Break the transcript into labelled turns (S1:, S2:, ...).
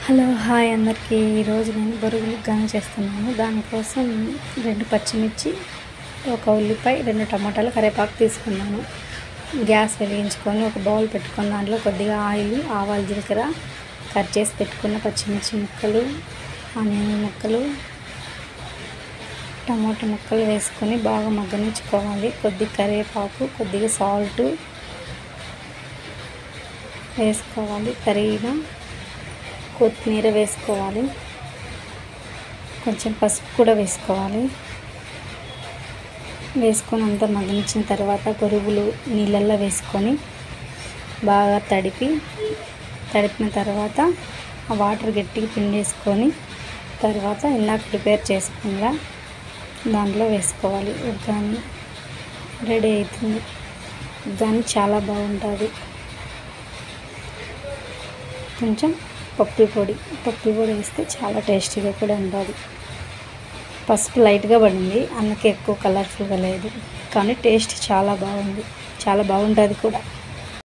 S1: Hello hi అందరికీ. ఈరోజు నేను బొరుగులు గాని చేస్తున్నాను. దానికోసం 2 పచ్చిమిర్చి, 1 ఉల్లిపాయ, 2 టమాటాలు, కరివేపాకు తీసుకున్నాను. గ్యాస్ వెలిగించుకొని ఒక బౌల్ పెట్టుకొని దాంట్లో కొద్దిగా ఆయిల్, ఆవాలు, జీలకర్ర, కట్ చేసి పెట్టుకున్న పచ్చిమిర్చి ముక్కలు, ఆనియన్ ముక్కలు, టమాటా ముక్కలు వేసుకొని బాగా మగ్గనించుకోవాలి. కొద్దిగా కరివేపాకు, కొద్దిగా సాల్ట్ వేసుకోవాలి. తరిగిన కొత్తిమీర వేసుకోవాలి. కొంచెం పసుపు కూడా వేసుకోవాలి. వేసుకొని అంతా మగ్గించిన తర్వాత బొరుగులు నీళ్ళల్లో వేసుకొని బాగా తడిపిన తర్వాత ఆ వాటర్ గట్టిగా పిండేసుకొని తర్వాత ఇందాక ప్రిపేర్ చేసుకున్న దాంట్లో వేసుకోవాలి. ఉగ్గాని రెడీ అవుతుంది. ఉగ్గాని చాలా బాగుంటుంది. కొంచెం పప్పు పొడి వేస్తే చాలా టేస్టీగా కూడా ఉంటుంది. పసుపు లైట్గా పడింది, అందుకే ఎక్కువ కలర్ఫుల్గా లేదు, కానీ టేస్ట్ చాలా బాగుంది, చాలా బాగుంటుంది కూడా.